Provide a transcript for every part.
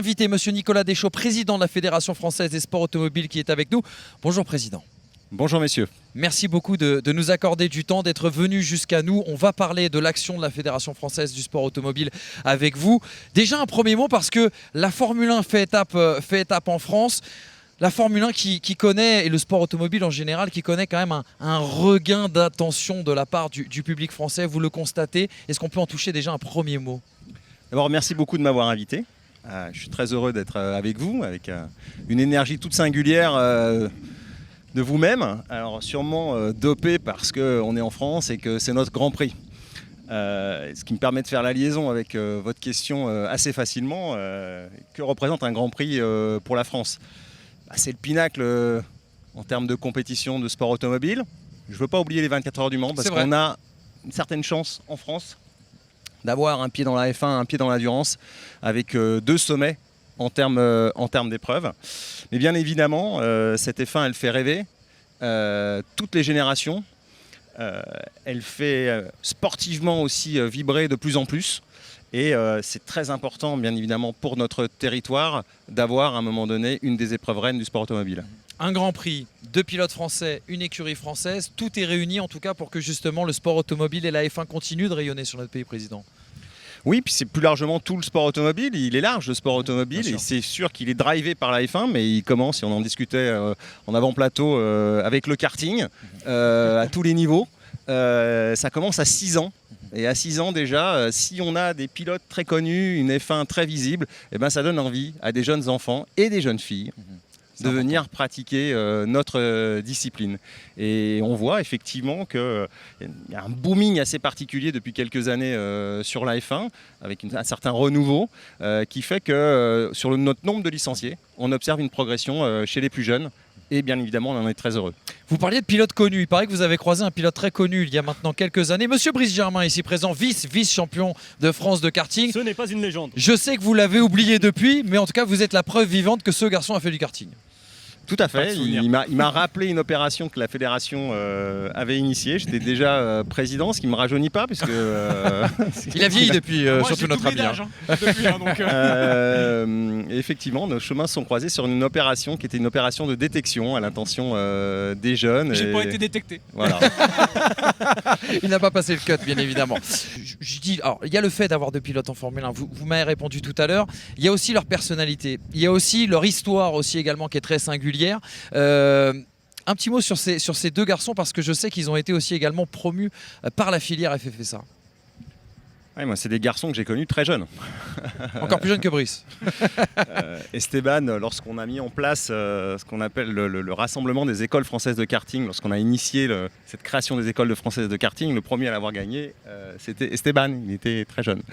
invité, Monsieur Nicolas Deschaux, président de la Fédération française des sports automobiles, qui est avec nous. Bonjour Président. Bonjour messieurs. Merci beaucoup de nous accorder du temps, d'être venu jusqu'à nous. On va parler de l'action de la Fédération française du sport automobile avec vous. Déjà un premier mot parce que la Formule 1 fait étape en France. La Formule 1 qui connaît, et le sport automobile en général, qui connaît quand même un regain d'attention de la part du public français. Vous le constatez. Est-ce qu'on peut en toucher déjà un premier mot ? D'abord, merci beaucoup de m'avoir invité. Je suis très heureux d'être avec vous, avec une énergie toute singulière de vous-même. Alors sûrement dopé parce qu'on est en France et que c'est notre Grand Prix. Ce qui me permet de faire la liaison avec votre question assez facilement. Que représente un Grand Prix pour la France ? C'est le pinacle en termes de compétition de sport automobile. Je ne veux pas oublier les 24 heures du Mans parce qu'on a une certaine chance en France d'avoir un pied dans la F1, un pied dans l'endurance, avec deux sommets en termes d'épreuves. Mais bien évidemment, cette F1, elle fait rêver toutes les générations. Elle fait sportivement aussi vibrer de plus en plus. Et c'est très important, bien évidemment, pour notre territoire, d'avoir à un moment donné une des épreuves reines du sport automobile. Un Grand Prix, 2 pilotes français, une écurie française, tout est réuni en tout cas pour que justement le sport automobile et la F1 continuent de rayonner sur notre pays, Président. Oui, puis c'est plus largement tout le sport automobile. Il est large, le sport automobile, et c'est sûr qu'il est drivé par la F1, mais il commence, et on en discutait en avant-plateau, avec le karting, à tous les niveaux. Ça commence à 6 ans. Et à 6 ans déjà, si on a des pilotes très connus, une F1 très visible, eh ben ça donne envie à des jeunes enfants et des jeunes filles de venir pratiquer notre discipline. Et on voit effectivement qu'il y a un booming assez particulier depuis quelques années sur la F1, avec un certain renouveau, qui fait que sur notre nombre de licenciés, on observe une progression chez les plus jeunes. Et bien évidemment, on en est très heureux. Vous parliez de pilotes connus. Il paraît que vous avez croisé un pilote très connu il y a maintenant quelques années. Monsieur Brice Germain, ici présent, vice-champion de France de karting. Ce n'est pas une légende. Je sais que vous l'avez oublié depuis, mais en tout cas, vous êtes la preuve vivante que ce garçon a fait du karting. Tout à fait. Il m'a rappelé une opération que la fédération avait initiée. J'étais déjà président, ce qui ne me rajeunit pas, puisque il a vieilli depuis, surtout notre ami. Effectivement, nos chemins se sont croisés sur une opération qui était une opération de détection à l'intention des jeunes. J'ai pas été détecté. Voilà. Il n'a pas passé le cut, bien évidemment. Je dis, alors, il y a le fait d'avoir 2 pilotes en Formule 1. Vous m'avez répondu tout à l'heure. Il y a aussi leur personnalité. Il y a aussi leur histoire aussi également qui est très singulière. Un petit mot sur ces 2 garçons, parce que je sais qu'ils ont été aussi également promus par la filière FFSA. Ouais, moi, c'est des garçons que j'ai connus très jeunes. Encore plus jeunes que Brice. Esteban, lorsqu'on a mis en place ce qu'on appelle le rassemblement des écoles françaises de karting, lorsqu'on a initié cette création des écoles françaises de karting, le premier à l'avoir gagné, c'était Esteban. Il était très jeune.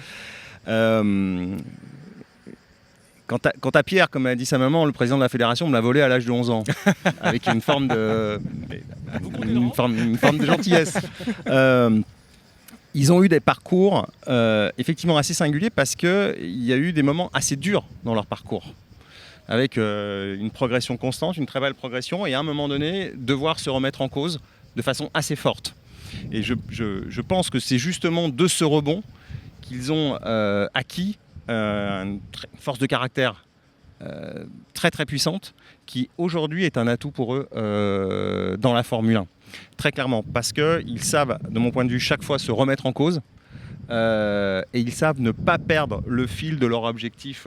Quant à Pierre, comme a dit sa maman, le président de la fédération me l'a volé à l'âge de 11 ans, avec une forme de gentillesse. Ils ont eu des parcours effectivement assez singuliers parce qu'il y a eu des moments assez durs dans leur parcours, avec une progression constante, une très belle progression, et à un moment donné, devoir se remettre en cause de façon assez forte. Et je pense que c'est justement de ce rebond qu'ils ont acquis une force de caractère très très puissante, qui aujourd'hui est un atout pour eux dans la Formule 1. Très clairement, parce qu'ils savent, de mon point de vue, chaque fois se remettre en cause, et ils savent ne pas perdre le fil de leur objectif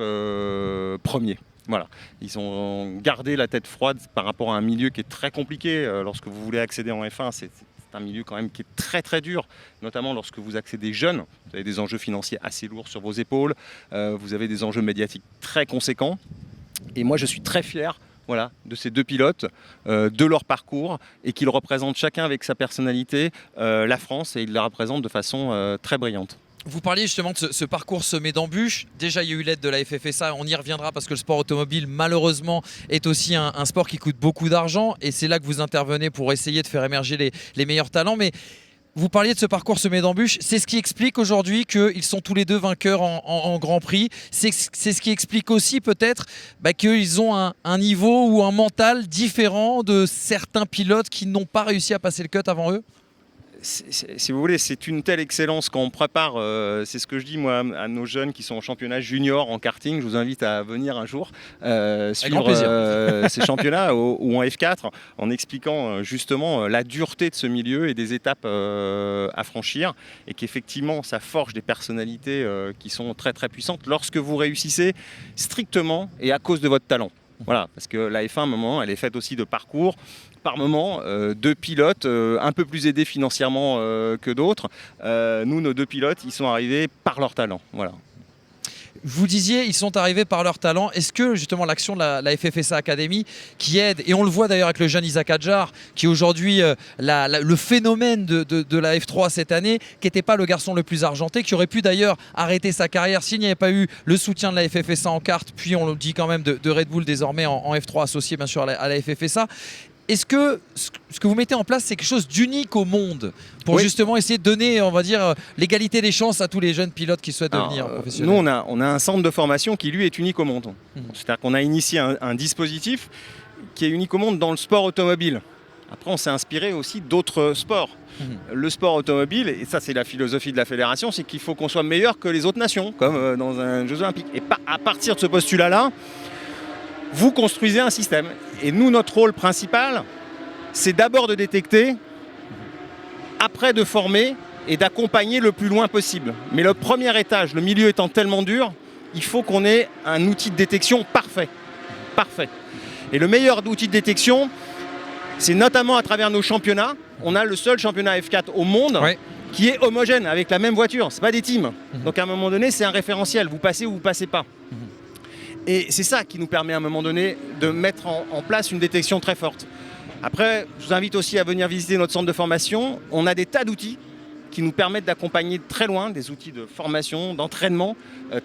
premier. Voilà. Ils ont gardé la tête froide par rapport à un milieu qui est très compliqué. Lorsque vous voulez accéder en F1, c'est un milieu quand même qui est très très dur, notamment lorsque vous accédez jeune. Vous avez des enjeux financiers assez lourds sur vos épaules, vous avez des enjeux médiatiques très conséquents. Et moi, je suis très fier de ces 2 pilotes, de leur parcours, et qu'ils représentent chacun avec sa personnalité la France, et ils la représentent de façon très brillante. Vous parliez justement de ce parcours semé d'embûches. Déjà, il y a eu l'aide de la FFSA, on y reviendra parce que le sport automobile, malheureusement, est aussi un sport qui coûte beaucoup d'argent, et c'est là que vous intervenez pour essayer de faire émerger les meilleurs talents. Mais vous parliez de ce parcours semé d'embûches, c'est ce qui explique aujourd'hui qu'ils sont tous les 2 vainqueurs en Grand Prix. C'est ce qui explique aussi peut-être qu'ils ont un niveau ou un mental différent de certains pilotes qui n'ont pas réussi à passer le cut avant eux. si vous voulez, c'est une telle excellence quand on prépare, c'est ce que je dis moi à nos jeunes qui sont en championnat junior en karting, je vous invite à venir un jour suivre ces championnats ou en F4 en expliquant justement la dureté de ce milieu et des étapes à franchir et qu'effectivement ça forge des personnalités qui sont très très puissantes lorsque vous réussissez strictement et à cause de votre talent. Voilà, parce que la F1 à un moment, elle est faite aussi de parcours. Par moment, deux pilotes un peu plus aidés financièrement que d'autres. Nous, nos deux pilotes, ils sont arrivés par leur talent. Voilà. Vous disiez, ils sont arrivés par leur talent. Est-ce que justement l'action de la FFSA Academy qui aide, et on le voit d'ailleurs avec le jeune Isaac Adjar, qui est aujourd'hui le phénomène de la F3 cette année, qui n'était pas le garçon le plus argenté, qui aurait pu d'ailleurs arrêter sa carrière s'il n'y avait pas eu le soutien de la FFSA en kart, puis on le dit quand même de Red Bull désormais en F3 associé bien sûr à la FFSA. Est-ce que ce que vous mettez en place, c'est quelque chose d'unique au monde pour justement essayer de donner, on va dire, l'égalité des chances à tous les jeunes pilotes qui souhaitent devenir professionnels? Nous, on a un centre de formation qui, lui, est unique au monde. C'est-à-dire qu'on a initié un dispositif qui est unique au monde dans le sport automobile. Après, on s'est inspiré aussi d'autres sports. Le sport automobile, et ça c'est la philosophie de la fédération, c'est qu'il faut qu'on soit meilleur que les autres nations, comme dans un Jeux Olympiques. Et à partir de ce postulat-là, vous construisez un système. Et nous, notre rôle principal, c'est d'abord de détecter, après de former et d'accompagner le plus loin possible. Mais le premier étage, le milieu étant tellement dur, il faut qu'on ait un outil de détection parfait. Parfait. Et le meilleur outil de détection, c'est notamment à travers nos championnats. On a le seul championnat F4 au monde qui est homogène, avec la même voiture. Ce n'est pas des teams. Donc à un moment donné, c'est un référentiel. Vous passez ou vous ne passez pas. Et c'est ça qui nous permet à un moment donné de mettre en place une détection très forte. Après, je vous invite aussi à venir visiter notre centre de formation. On a des tas d'outils qui nous permettent d'accompagner très loin, des outils de formation, d'entraînement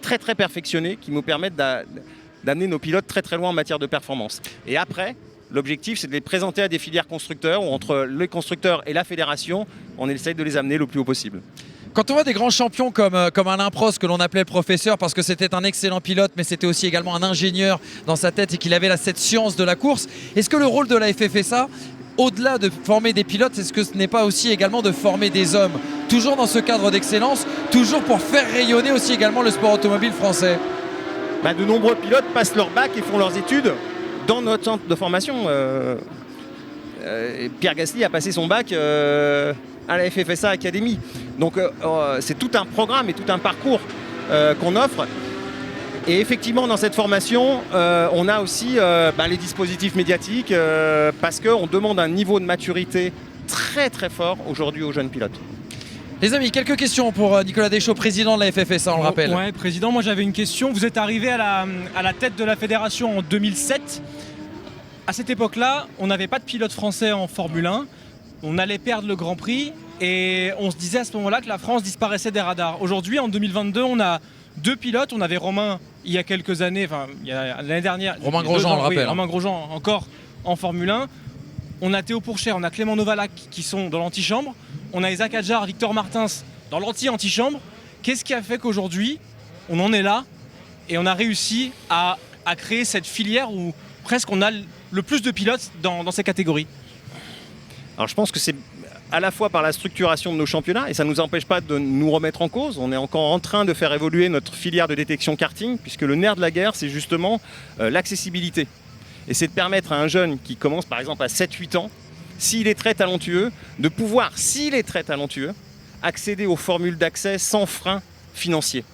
très très perfectionnés qui nous permettent d'amener nos pilotes très très loin en matière de performance. Et après, l'objectif c'est de les présenter à des filières constructeurs ou entre les constructeurs et la fédération, on essaye de les amener le plus haut possible. Quand on voit des grands champions comme Alain Prost, que l'on appelait le professeur parce que c'était un excellent pilote, mais c'était aussi également un ingénieur dans sa tête et qu'il avait cette science de la course, est-ce que le rôle de la FFSA, au-delà de former des pilotes, est-ce que ce n'est pas aussi également de former des hommes, toujours dans ce cadre d'excellence, toujours pour faire rayonner aussi également le sport automobile français? De nombreux pilotes passent leur bac et font leurs études dans notre centre de formation. Pierre Gasly a passé son bac à la FFSA Academy. Donc c'est tout un programme et tout un parcours qu'on offre. Et effectivement, dans cette formation, on a aussi les dispositifs médiatiques parce qu'on demande un niveau de maturité très très fort aujourd'hui aux jeunes pilotes. Les amis, quelques questions pour Nicolas Deschaux, président de la FFSA, on le rappelle. Ouais, président, moi j'avais une question. Vous êtes arrivé à la tête de la fédération en 2007. À cette époque-là, on n'avait pas de pilote français en Formule 1. On allait perdre le Grand Prix et on se disait à ce moment-là que la France disparaissait des radars. Aujourd'hui, en 2022, on a deux pilotes. On avait Romain il y a quelques années, l'année dernière. Romain Grosjean, on le rappelle. Romain Grosjean encore en Formule 1. On a Théo Pourchaire, on a Clément Novalak qui sont dans l'antichambre. On a Isaac Adjar, Victor Martins dans l'anti-antichambre. Qu'est-ce qui a fait qu'aujourd'hui, on en est là et on a réussi à créer cette filière où presque on a le plus de pilotes dans ces catégories? Alors je pense que c'est à la fois par la structuration de nos championnats, et ça ne nous empêche pas de nous remettre en cause. On est encore en train de faire évoluer notre filière de détection karting, puisque le nerf de la guerre, c'est justement l'accessibilité. Et c'est de permettre à un jeune qui commence par exemple à 7-8 ans, s'il est très talentueux, de pouvoir, s'il est très talentueux, accéder aux formules d'accès sans frein financier.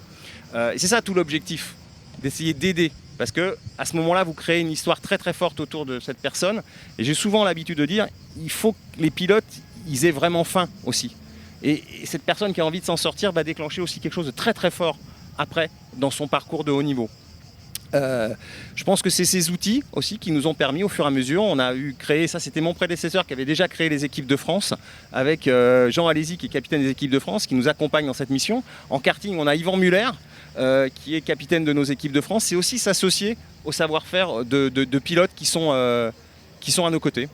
Et c'est ça tout l'objectif, d'essayer d'aider. Parce qu'à ce moment-là, vous créez une histoire très très forte autour de cette personne. Et j'ai souvent l'habitude de dire, il faut que les pilotes, ils aient vraiment faim aussi. Et cette personne qui a envie de s'en sortir va déclencher aussi quelque chose de très très fort après dans son parcours de haut niveau. Je pense que c'est ces outils aussi qui nous ont permis au fur et à mesure, on a créé, ça c'était mon prédécesseur qui avait déjà créé les équipes de France avec Jean Alési qui est capitaine des équipes de France qui nous accompagne dans cette mission. En karting on a Yvan Muller qui est capitaine de nos équipes de France. C'est aussi s'associer au savoir-faire de pilotes qui sont à nos côtés.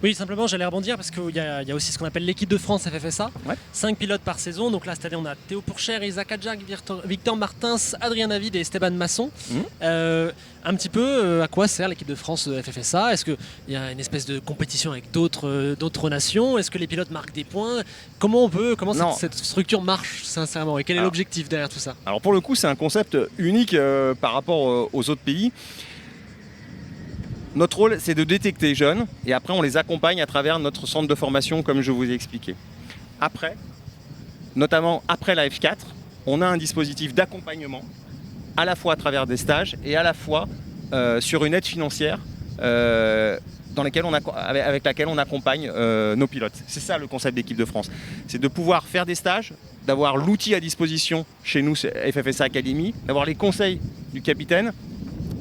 Oui, simplement, j'allais rebondir parce qu'il y a aussi ce qu'on appelle l'équipe de France FFSA. Ouais. 5 pilotes par saison. Donc là, cette année, on a Théo Pourchère, Isaac Adjak, Victor Martins, Adrien David et Esteban Masson. Un petit peu, à quoi sert l'équipe de France FFSA? Est-ce qu'il y a une espèce de compétition avec d'autres nations? Est-ce que les pilotes marquent des points? Comment cette structure marche sincèrement? Et quel est l'objectif derrière tout ça? Alors pour le coup, c'est un concept unique par rapport aux autres pays. Notre rôle, c'est de détecter les jeunes et après, on les accompagne à travers notre centre de formation, comme je vous ai expliqué. Après, notamment après la F4, on a un dispositif d'accompagnement, à la fois à travers des stages et à la fois sur une aide financière avec laquelle on accompagne nos pilotes. C'est ça le concept d'équipe de France. C'est de pouvoir faire des stages, d'avoir l'outil à disposition chez nous, FFSA Academy, d'avoir les conseils du capitaine,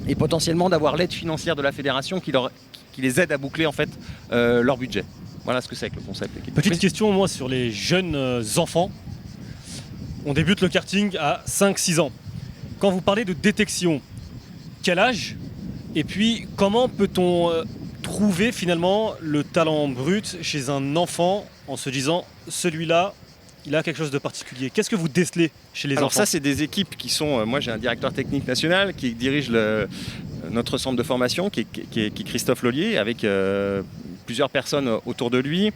et potentiellement d'avoir l'aide financière de la fédération qui les aide à boucler en fait leur budget. Voilà ce que c'est que le concept. Petite question moi sur les jeunes enfants. On débute le karting à 5-6 ans. Quand vous parlez de détection, quel âge? Et puis comment peut-on trouver finalement le talent brut chez un enfant en se disant celui-là il a quelque chose de particulier? Qu'est-ce que vous décelez chez les enfants? Alors ça, c'est des équipes qui sont... moi, j'ai un directeur technique national qui dirige notre centre de formation, qui est Christophe Lollier, avec plusieurs personnes autour de lui.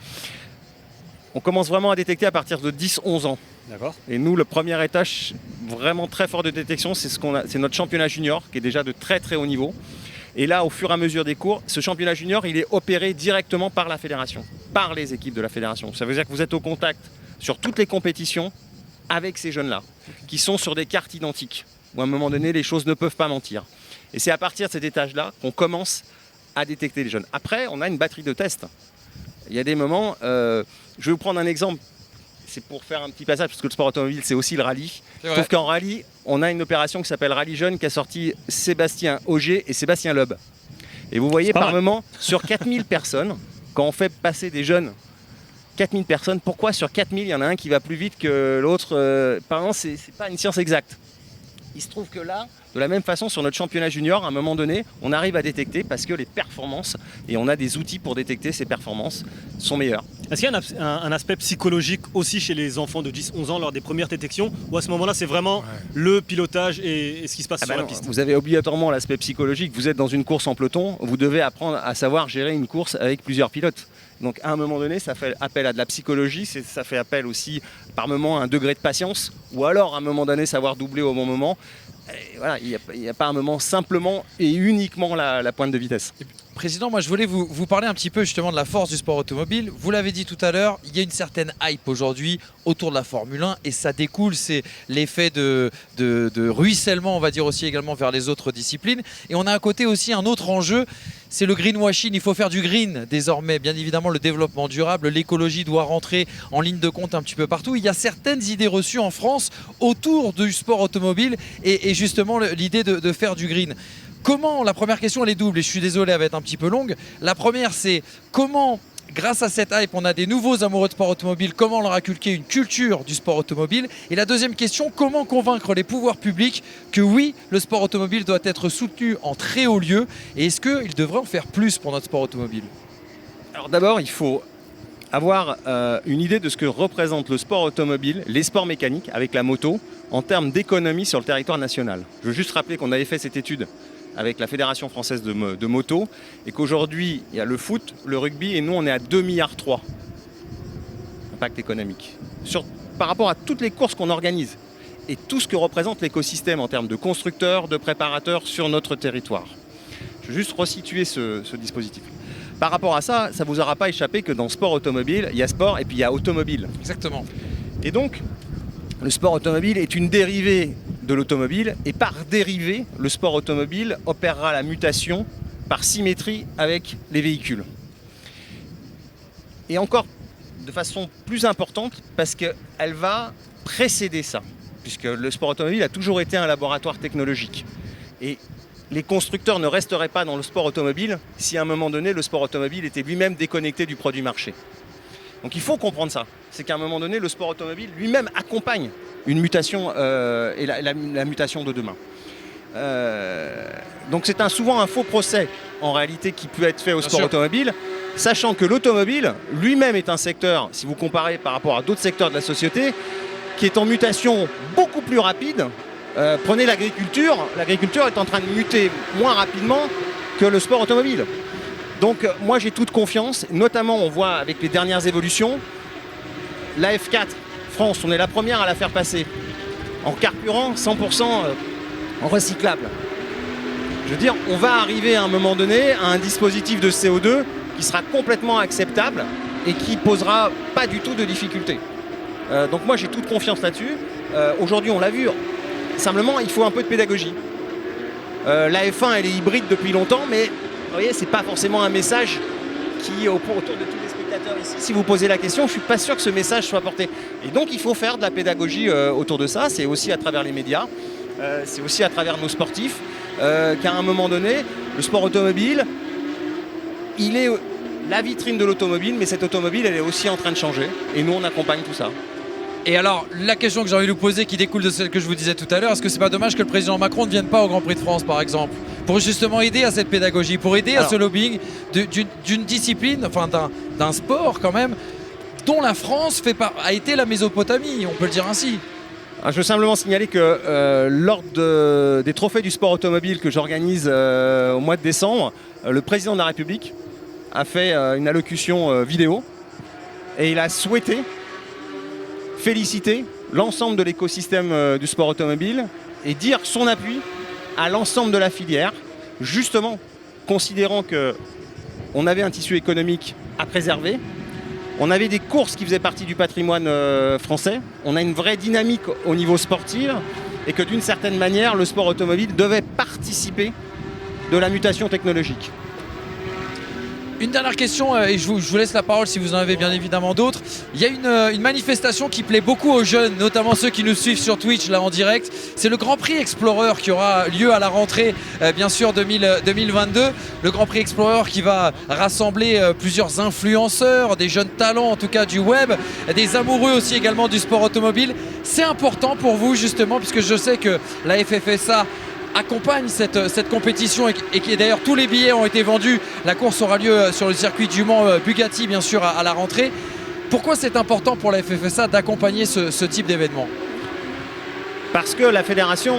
On commence vraiment à détecter à partir de 10-11 ans. D'accord. Et nous, le premier étage vraiment très fort de détection, c'est notre championnat junior, qui est déjà de très très haut niveau. Et là, au fur et à mesure des cours, ce championnat junior, il est opéré directement par la fédération, par les équipes de la fédération. Ça veut dire que vous êtes au contact sur toutes les compétitions avec ces jeunes-là, qui sont sur des cartes identiques, où à un moment donné, les choses ne peuvent pas mentir. Et c'est à partir de cet étage-là qu'on commence à détecter les jeunes. Après, on a une batterie de tests. Il y a des moments, je vais vous prendre un exemple, c'est pour faire un petit passage, parce que le sport automobile, c'est aussi le rallye. Je trouve qu'en rallye, on a une opération qui s'appelle Rallye Jeune, qui a sorti Sébastien Auger et Sébastien Loeb. Et vous voyez, par moment, sur 4000 personnes, quand on fait passer des jeunes, 4000 personnes, pourquoi sur 4000, il y en a un qui va plus vite que l'autre? Par exemple, c'est pas une science exacte. Il se trouve que là, de la même façon, sur notre championnat junior, à un moment donné, on arrive à détecter parce que les performances, et on a des outils pour détecter ces performances, sont meilleures. Est-ce qu'il y a un aspect psychologique aussi chez les enfants de 10-11 ans lors des premières détections? Ou à ce moment-là, c'est vraiment le pilotage et ce qui se passe sur la piste? Vous avez obligatoirement l'aspect psychologique. Vous êtes dans une course en peloton, vous devez apprendre à savoir gérer une course avec plusieurs pilotes. Donc à un moment donné, ça fait appel à de la psychologie, ça fait appel aussi par moment à un degré de patience, ou alors à un moment donné savoir doubler au bon moment. Et voilà, il n'y a pas un moment simplement et uniquement la pointe de vitesse. Président, moi je voulais vous parler un petit peu justement de la force du sport automobile. Vous l'avez dit tout à l'heure, il y a une certaine hype aujourd'hui autour de la Formule 1 et ça découle, c'est l'effet de ruissellement, on va dire aussi également vers les autres disciplines. Et on a à côté aussi un autre enjeu, c'est le greenwashing. Il faut faire du green désormais. Bien évidemment, le développement durable, l'écologie doit rentrer en ligne de compte un petit peu partout. Il y a certaines idées reçues en France autour du sport automobile et justement l'idée de faire du green. Comment, la première question elle est double et je suis désolé elle va être un petit peu longue. La première c'est comment, grâce à cette hype, on a des nouveaux amoureux de sport automobile, comment leur inculquer une culture du sport automobile? Et la deuxième question, comment convaincre les pouvoirs publics que oui, le sport automobile doit être soutenu en très haut lieu et est-ce qu'ils devraient en faire plus pour notre sport automobile? Alors d'abord, il faut avoir une idée de ce que représente le sport automobile, les sports mécaniques avec la moto, en termes d'économie sur le territoire national. Je veux juste rappeler qu'on avait fait cette étude avec la Fédération française de moto, et qu'aujourd'hui, il y a le foot, le rugby, et nous, on est à 2,3 milliards d'impact économique. Par rapport à toutes les courses qu'on organise, et tout ce que représente l'écosystème en termes de constructeurs, de préparateurs sur notre territoire. Je veux juste resituer ce dispositif. Par rapport à ça, ça ne vous aura pas échappé que dans sport automobile, il y a sport et puis il y a automobile. Exactement. Et donc, le sport automobile est une dérivée de l'automobile et par dérivée, le sport automobile opérera la mutation par symétrie avec les véhicules. Et encore de façon plus importante parce qu'elle va précéder ça, puisque le sport automobile a toujours été un laboratoire technologique. Et les constructeurs ne resteraient pas dans le sport automobile si à un moment donné, le sport automobile était lui-même déconnecté du produit marché. Donc il faut comprendre ça. C'est qu'à un moment donné, le sport automobile lui-même accompagne une mutation et la mutation de demain. Donc c'est souvent un faux procès en réalité qui peut être fait au sport automobile sachant que l'automobile lui-même est un secteur, si vous comparez par rapport à d'autres secteurs de la société, qui est en mutation beaucoup plus rapide. Prenez l'agriculture est en train de muter moins rapidement que le sport automobile. Donc moi j'ai toute confiance, notamment on voit avec les dernières évolutions, la F4 France, on est la première à la faire passer en carburant 100% en recyclable. Je veux dire, on va arriver à un moment donné à un dispositif de CO2 qui sera complètement acceptable et qui posera pas du tout de difficultés. Donc moi j'ai toute confiance là-dessus. Aujourd'hui on l'a vu, simplement il faut un peu de pédagogie. La F1 elle est hybride depuis longtemps, mais vous voyez c'est pas forcément un message qui autour de tous les spectateurs ici. Si vous posez la question, je suis pas sûr que ce message soit porté. Et donc il faut faire de la pédagogie autour de ça. C'est aussi à travers les médias, c'est aussi à travers nos sportifs, qu'à un moment donné, le sport automobile, il est la vitrine de l'automobile, mais cette automobile elle est aussi en train de changer. Et nous on accompagne tout ça. Et alors, la question que j'ai envie de vous poser, qui découle de celle que je vous disais tout à l'heure, est-ce que c'est pas dommage que le président Macron ne vienne pas au Grand Prix de France, par exemple, pour justement aider à cette pédagogie, pour aider à ce lobbying d'une discipline, enfin d'un sport quand même, dont la France a été la Mésopotamie, on peut le dire ainsi. Je veux simplement signaler que lors des trophées du sport automobile que j'organise au mois de décembre, le président de la République a fait une allocution vidéo et il a souhaité féliciter l'ensemble de l'écosystème du sport automobile et dire son appui à l'ensemble de la filière, justement considérant qu'on avait un tissu économique à préserver, on avait des courses qui faisaient partie du patrimoine français, on a une vraie dynamique au niveau sportif et que d'une certaine manière, le sport automobile devait participer de la mutation technologique. Une dernière question, et je vous laisse la parole si vous en avez bien évidemment d'autres. Il y a une manifestation qui plaît beaucoup aux jeunes, notamment ceux qui nous suivent sur Twitch là en direct. C'est le Grand Prix Explorer qui aura lieu à la rentrée, bien sûr 2022. Le Grand Prix Explorer qui va rassembler plusieurs influenceurs, des jeunes talents en tout cas du web, des amoureux aussi également du sport automobile. C'est important pour vous justement, puisque je sais que la FFSA accompagne cette compétition et qui d'ailleurs tous les billets ont été vendus. La course aura lieu sur le circuit du Mans Bugatti bien sûr à la rentrée. Pourquoi c'est important pour la FFSA d'accompagner ce type d'événement? Parce que la fédération,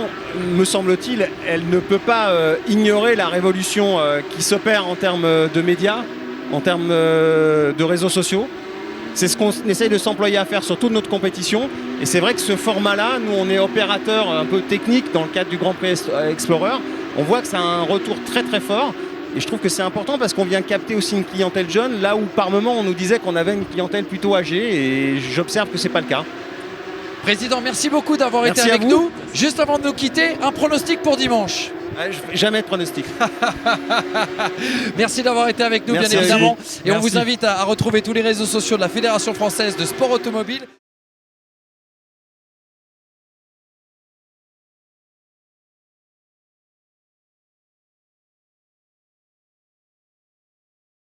me semble-t-il, elle ne peut pas ignorer la révolution qui s'opère en termes de médias, en termes de réseaux sociaux. C'est ce qu'on essaye de s'employer à faire sur toute notre compétition. Et c'est vrai que ce format-là, nous on est opérateur un peu technique dans le cadre du Grand Prix Explorer. On voit que ça a un retour très très fort. Et je trouve que c'est important parce qu'on vient capter aussi une clientèle jeune, là où par moment on nous disait qu'on avait une clientèle plutôt âgée. Et j'observe que ce n'est pas le cas. Président, merci beaucoup d'avoir été avec nous. Juste avant de nous quitter, un pronostic pour dimanche. Jamais de pronostic. Merci d'avoir été avec nous, merci bien évidemment. Et merci. on vous invite à retrouver tous les réseaux sociaux de la Fédération française de sport automobile.